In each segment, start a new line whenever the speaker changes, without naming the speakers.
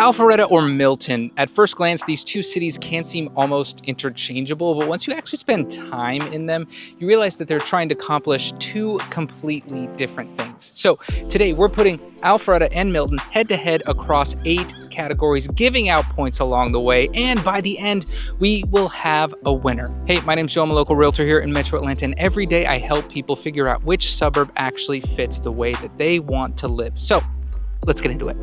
Alpharetta or Milton, at first glance, these two cities can seem almost interchangeable, but once you actually spend time in them, you realize that they're trying to accomplish two completely different things. So today we're putting Alpharetta and Milton head to head across 8 categories, giving out points along the way, and by the end, we will have a winner. Hey, my name's Joe. I'm a local realtor here in Metro Atlanta, and every day I help people figure out which suburb actually fits the way that they want to live. So let's get into it.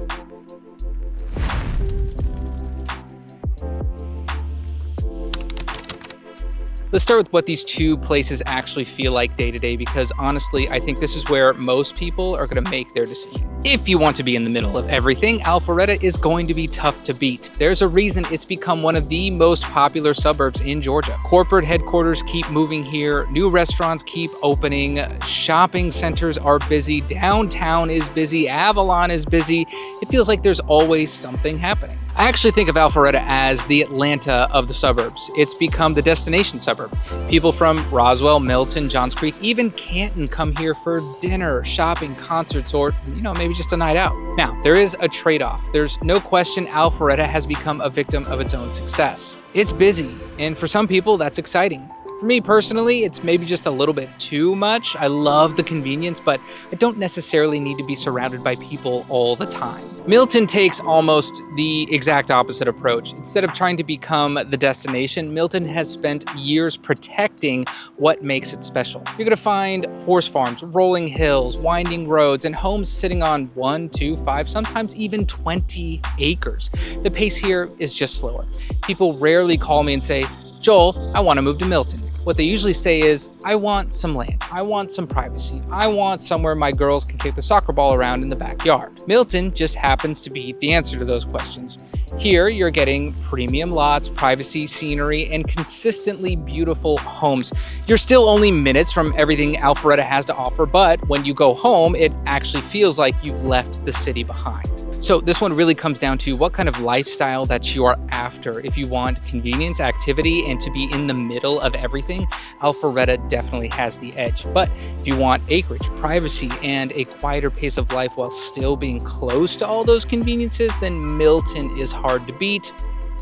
Let's start with what these two places actually feel like day to day, because honestly, I think this is where most people are going to make their decision. If you want to be in the middle of everything, Alpharetta is going to be tough to beat. There's a reason it's become one of the most popular suburbs in Georgia. Corporate headquarters keep moving here, new restaurants keep opening, shopping centers are busy, downtown is busy, Avalon is busy. It feels like there's always something happening. I actually think of Alpharetta as the Atlanta of the suburbs. It's become the destination suburb. People from Roswell, Milton, Johns Creek, even Canton come here for dinner, shopping, concerts, or, maybe just a night out. Now, there is a trade-off. There's no question Alpharetta has become a victim of its own success. It's busy, and for some people, that's exciting. For me personally, it's maybe just a little bit too much. I love the convenience, but I don't necessarily need to be surrounded by people all the time. Milton takes almost the exact opposite approach. Instead of trying to become the destination, Milton has spent years protecting what makes it special. You're gonna find horse farms, rolling hills, winding roads, and homes sitting on 1, 2, 5, sometimes even 20 acres. The pace here is just slower. People rarely call me and say, "Joel, I want to move to Milton." What they usually say is, "I want some land, I want some privacy, I want somewhere my girls can kick the soccer ball around in the backyard." Milton just happens to be the answer to those questions. Here, you're getting premium lots, privacy, scenery, and consistently beautiful homes. You're still only minutes from everything Alpharetta has to offer, but when you go home, it actually feels like you've left the city behind. So this one really comes down to what kind of lifestyle that you are after. If you want convenience, activity, and to be in the middle of everything, Alpharetta definitely has the edge. But if you want acreage, privacy, and a quieter pace of life while still being close to all those conveniences, then Milton is hard to beat.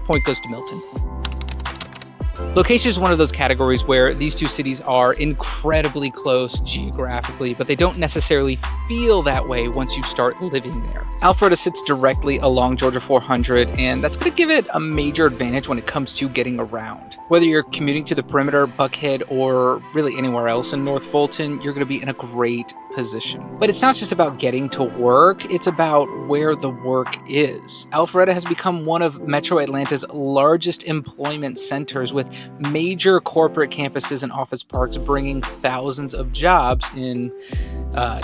Point goes to Milton. Location is one of those categories where these two cities are incredibly close geographically, but they don't necessarily feel that way once you start living there. Alpharetta sits directly along Georgia 400, and that's going to give it a major advantage when it comes to getting around. Whether you're commuting to the perimeter, Buckhead, or really anywhere else in North Fulton, you're going to be in a great position. But it's not just about getting to work, it's about where the work is. Alpharetta has become one of Metro Atlanta's largest employment centers, with major corporate campuses and office parks bringing thousands of jobs in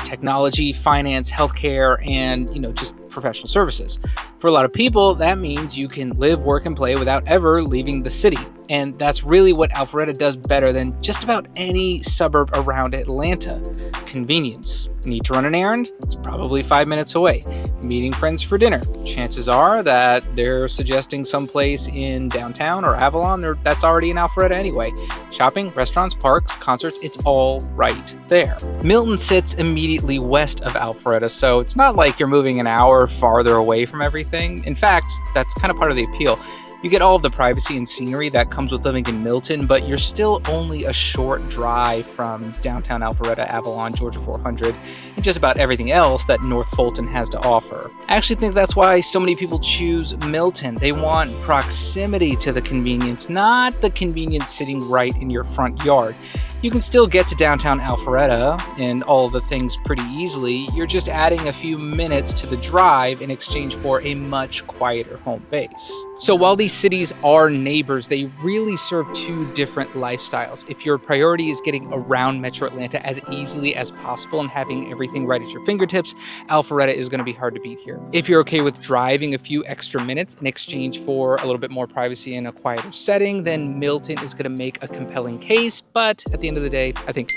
technology, finance, healthcare, and just professional services. For a lot of people, that means you can live, work, and play without ever leaving the city. And that's really what Alpharetta does better than just about any suburb around Atlanta. Convenience. Need to run an errand? It's probably 5 minutes away. Meeting friends for dinner. Chances are that they're suggesting someplace in downtown or Avalon, or that's already in Alpharetta anyway. Shopping, restaurants, parks, concerts, it's all right there. Milton sits immediately west of Alpharetta, so it's not like you're moving an hour farther away from everything. In fact, that's kind of part of the appeal. You get all of the privacy and scenery that comes with living in Milton, but you're still only a short drive from downtown Alpharetta, Avalon, Georgia 400, and just about everything else that North Fulton has to offer. I actually think that's why so many people choose Milton. They want proximity to the convenience, not the convenience sitting right in your front yard. You can still get to downtown Alpharetta and all of the things pretty easily. You're just adding a few minutes to the drive in exchange for a much quieter home base. So while these cities are neighbors, they really serve two different lifestyles. If your priority is getting around Metro Atlanta as easily as possible and having everything right at your fingertips, Alpharetta is going to be hard to beat here. If you're okay with driving a few extra minutes in exchange for a little bit more privacy in a quieter setting, then Milton is going to make a compelling case. But at the end of the day, I think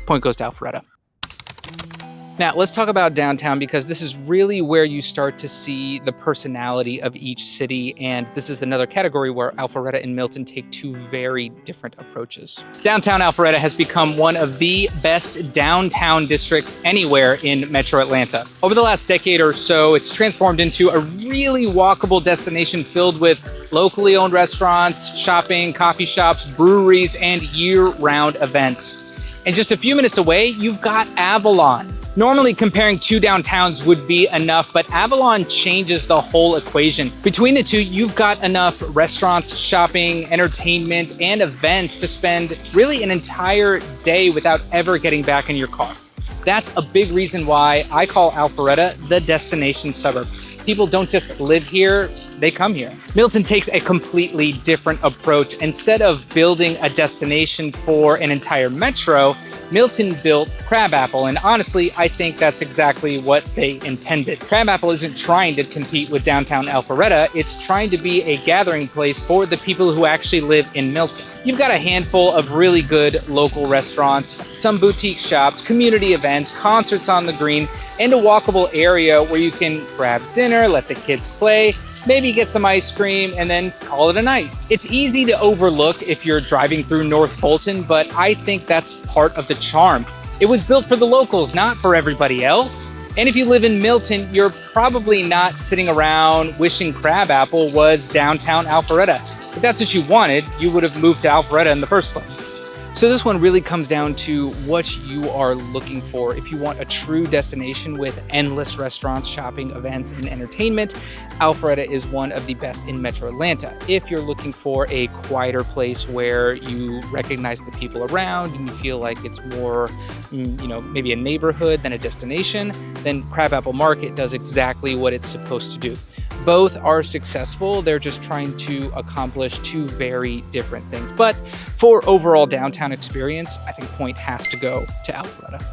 point goes to Alpharetta. Now, let's talk about downtown because this is really where you start to see the personality of each city, and this is another category where Alpharetta and Milton take two very different approaches. Downtown Alpharetta has become one of the best downtown districts anywhere in Metro Atlanta. Over the last decade or so, it's transformed into a really walkable destination filled with locally owned restaurants, shopping, coffee shops, breweries, and year-round events. And just a few minutes away, you've got Avalon. Normally, comparing two downtowns would be enough, but Avalon changes the whole equation. Between the two, you've got enough restaurants, shopping, entertainment, and events to spend really an entire day without ever getting back in your car. That's a big reason why I call Alpharetta the destination suburb. People don't just live here, they come here. Milton takes a completely different approach. Instead of building a destination for an entire metro, Milton built Crabapple, and honestly, I think that's exactly what they intended. Crabapple isn't trying to compete with downtown Alpharetta, it's trying to be a gathering place for the people who actually live in Milton. You've got a handful of really good local restaurants, some boutique shops, community events, concerts on the green, and a walkable area where you can grab dinner, let the kids play, maybe get some ice cream, and then call it a night. It's easy to overlook if you're driving through North Fulton, but I think that's part of the charm. It was built for the locals, not for everybody else. And if you live in Milton, you're probably not sitting around wishing Crabapple was downtown Alpharetta. If that's what you wanted, you would have moved to Alpharetta in the first place. So this one really comes down to what you are looking for. If you want a true destination with endless restaurants, shopping, events, and entertainment, Alpharetta is one of the best in Metro Atlanta. If you're looking for a quieter place where you recognize the people around and you feel like it's more, maybe a neighborhood than a destination, then Crabapple Market does exactly what it's supposed to do. Both are successful. They're just trying to accomplish two very different things. But for overall downtown experience, I think point has to go to Alpharetta.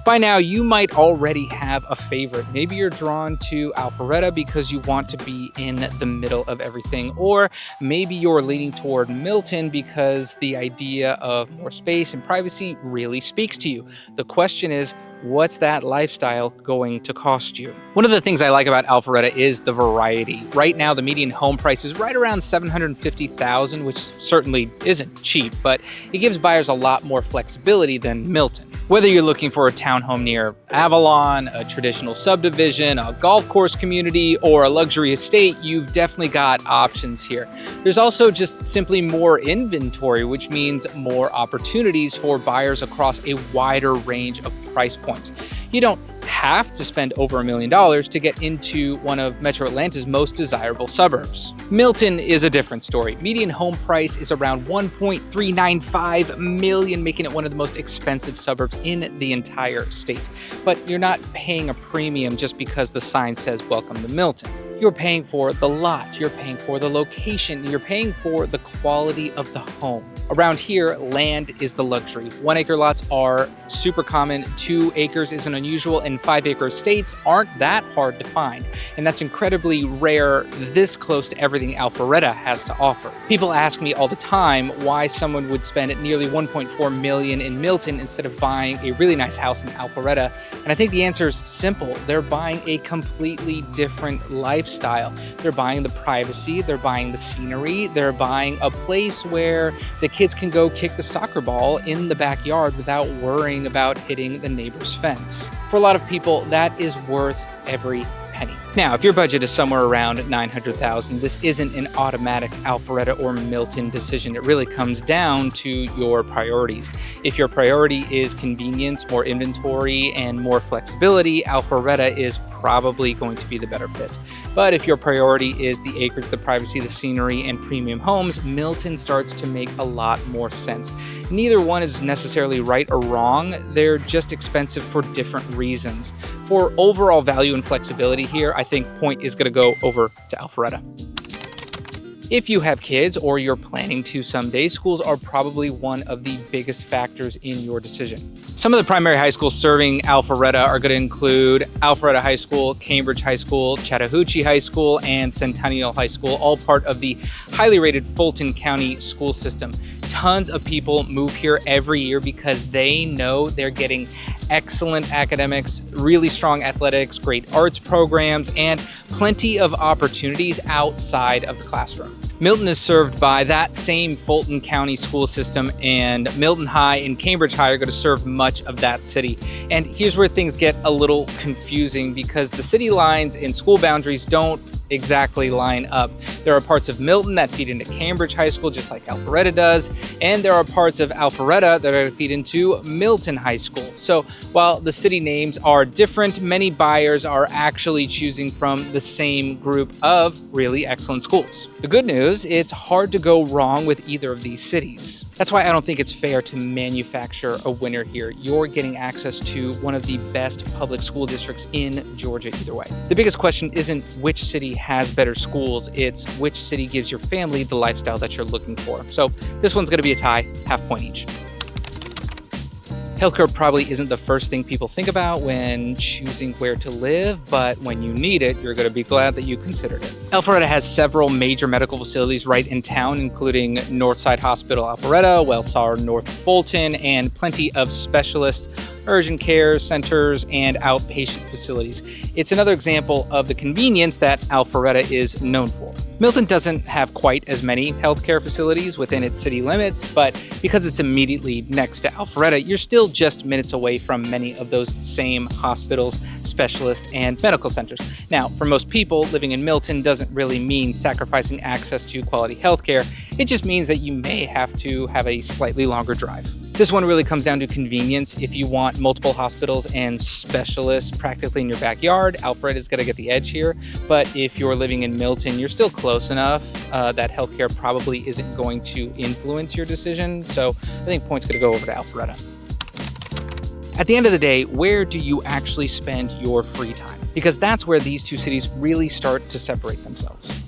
By now, you might already have a favorite. Maybe you're drawn to Alpharetta because you want to be in the middle of everything, or maybe you're leaning toward Milton because the idea of more space and privacy really speaks to you. The question is, what's that lifestyle going to cost you? One of the things I like about Alpharetta is the variety. Right now, the median home price is right around $750,000, which certainly isn't cheap, but it gives buyers a lot more flexibility than Milton. Whether you're looking for a townhome near Avalon, a traditional subdivision, a golf course community, or a luxury estate, you've definitely got options here. There's also just simply more inventory, which means more opportunities for buyers across a wider range of price points. You don't have to spend over $1 million to get into one of Metro Atlanta's most desirable suburbs. Milton is a different story. Median home price is around $1.395 million, making it one of the most expensive suburbs in the entire state. But you're not paying a premium just because the sign says welcome to Milton. You're paying for the lot, you're paying for the location, you're paying for the quality of the home. Around here, land is the luxury. 1 acre lots are super common, 2 acres isn't unusual, and 5 acre estates aren't that hard to find. And that's incredibly rare this close to everything Alpharetta has to offer. People ask me all the time why someone would spend nearly $1.4 million in Milton instead of buying a really nice house in Alpharetta. And I think the answer is simple. They're buying a completely different lifestyle. They're buying the privacy, they're buying the scenery, they're buying a place where the kids can go kick the soccer ball in the backyard without worrying about hitting the neighbor's fence. For a lot of people, that is worth every penny. Now, if your budget is somewhere around $900,000, this isn't an automatic Alpharetta or Milton decision. It really comes down to your priorities. If your priority is convenience, more inventory, and more flexibility, Alpharetta is probably going to be the better fit. But if your priority is the acreage, the privacy, the scenery, and premium homes, Milton starts to make a lot more sense. Neither one is necessarily right or wrong. They're just expensive for different reasons. For overall value and flexibility here, I think point is going to go over to Alpharetta. If you have kids or you're planning to someday, schools are probably one of the biggest factors in your decision. Some of the primary high schools serving Alpharetta are going to include Alpharetta High School, Cambridge High School, Chattahoochee High School, and Centennial High School, all part of the highly rated Fulton County school system. Tons of people move here every year because they know they're getting excellent academics, really strong athletics, great arts programs, and plenty of opportunities outside of the classroom. Milton is served by that same Fulton County school system, and Milton High and Cambridge High are going to serve much of that city. And here's where things get a little confusing because the city lines and school boundaries don't exactly line up. There are parts of Milton that feed into Cambridge High School, just like Alpharetta does, and there are parts of Alpharetta that are going to feed into Milton High School. So while the city names are different, many buyers are actually choosing from the same group of really excellent schools. The good news, it's hard to go wrong with either of these cities. That's why I don't think it's fair to manufacture a winner here. You're getting access to one of the best public school districts in Georgia either way. The biggest question isn't which city has better schools, it's which city gives your family the lifestyle that you're looking for. So this one's going to be a tie, half point each. Healthcare probably isn't the first thing people think about when choosing where to live, but when you need it, you're going to be glad that you considered it. Alpharetta has several major medical facilities right in town, including Northside Hospital Alpharetta, Wellstar North Fulton, and plenty of specialist urgent care centers and outpatient facilities. It's another example of the convenience that Alpharetta is known for. Milton doesn't have quite as many healthcare facilities within its city limits, but because it's immediately next to Alpharetta, you're still just minutes away from many of those same hospitals, specialists, and medical centers. Now, for most people, living in Milton doesn't really mean sacrificing access to quality healthcare. It just means that you may have to have a slightly longer drive. This one really comes down to convenience. If you want multiple hospitals and specialists practically in your backyard, Alpharetta is going to get the edge here. But if you're living in Milton, you're still close enough that healthcare probably isn't going to influence your decision. So I think points going to go over to Alpharetta. At the end of the day, where do you actually spend your free time? Because that's where these two cities really start to separate themselves.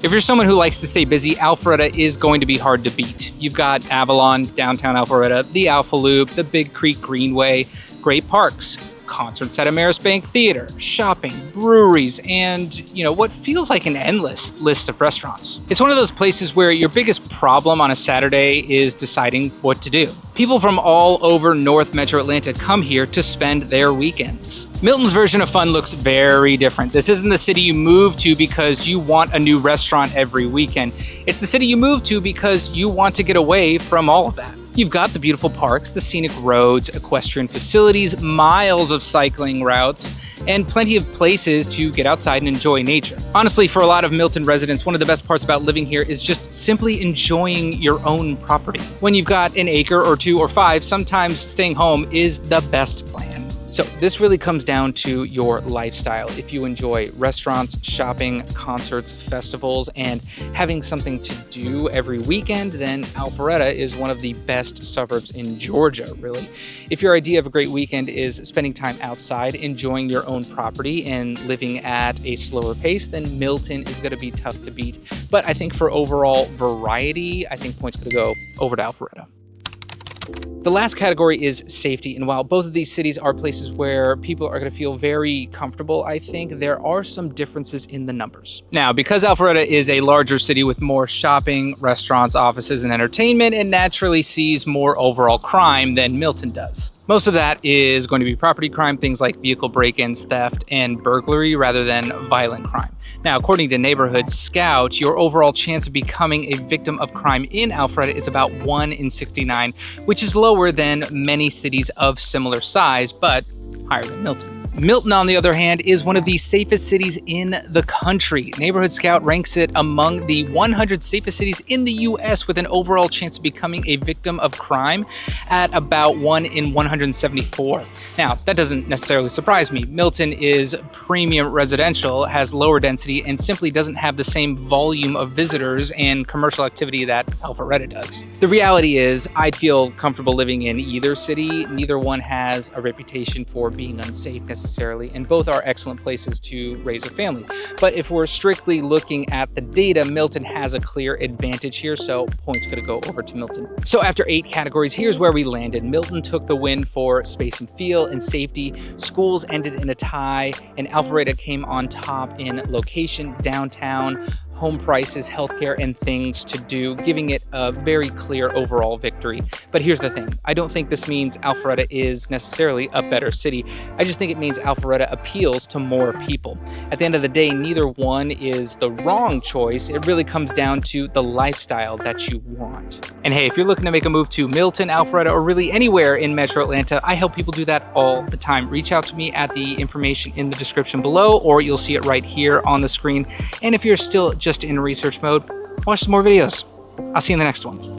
If you're someone who likes to stay busy, Alpharetta is going to be hard to beat. You've got Avalon, downtown Alpharetta, the Alpha Loop, the Big Creek Greenway, great parks, concerts at Ameris Bank Theater, shopping, breweries, and, what feels like an endless list of restaurants. It's one of those places where your biggest problem on a Saturday is deciding what to do. People from all over North Metro Atlanta come here to spend their weekends. Milton's version of fun looks very different. This isn't the city you move to because you want a new restaurant every weekend. It's the city you move to because you want to get away from all of that. You've got the beautiful parks, the scenic roads, equestrian facilities, miles of cycling routes, and plenty of places to get outside and enjoy nature. Honestly, for a lot of Milton residents, one of the best parts about living here is just simply enjoying your own property. When you've got an acre or 2 or 5, sometimes staying home is the best plan. So this really comes down to your lifestyle. If you enjoy restaurants, shopping, concerts, festivals, and having something to do every weekend, then Alpharetta is one of the best suburbs in Georgia, really. If your idea of a great weekend is spending time outside, enjoying your own property, and living at a slower pace, then Milton is going to be tough to beat. But I think for overall variety, I think points going to go over to Alpharetta. The last category is safety, and while both of these cities are places where people are going to feel very comfortable, I think there are some differences in the numbers. Now, because Alpharetta is a larger city with more shopping, restaurants, offices, and entertainment, it naturally sees more overall crime than Milton does. Most of that is going to be property crime, things like vehicle break-ins, theft, and burglary rather than violent crime. Now, according to Neighborhood Scout, your overall chance of becoming a victim of crime in Alpharetta is about 1 in 69, which is lower than many cities of similar size, but higher than Milton. Milton, on the other hand, is one of the safest cities in the country. Neighborhood Scout ranks it among the 100 safest cities in the U.S. with an overall chance of becoming a victim of crime at about 1 in 174. Now, that doesn't necessarily surprise me. Milton is premium residential, has lower density, and simply doesn't have the same volume of visitors and commercial activity that Alpharetta does. The reality is, I'd feel comfortable living in either city. Neither one has a reputation for being unsafe necessarily, and both are excellent places to raise a family. But if we're strictly looking at the data, Milton has a clear advantage here, so points going to go over to Milton. So after 8 categories, here's where we landed. Milton took the win for space and feel and safety. Schools ended in a tie, and Alpharetta came on top in location, downtown, home prices, healthcare, and things to do, giving it a very clear overall victory. But here's the thing. I don't think this means Alpharetta is necessarily a better city. I just think it means Alpharetta appeals to more people. At the end of the day, neither one is the wrong choice. It really comes down to the lifestyle that you want. And hey, if you're looking to make a move to Milton, Alpharetta, or really anywhere in Metro Atlanta, I help people do that all the time. Reach out to me at the information in the description below, or you'll see it right here on the screen. And if you're still just in research mode, watch some more videos. I'll see you in the next one.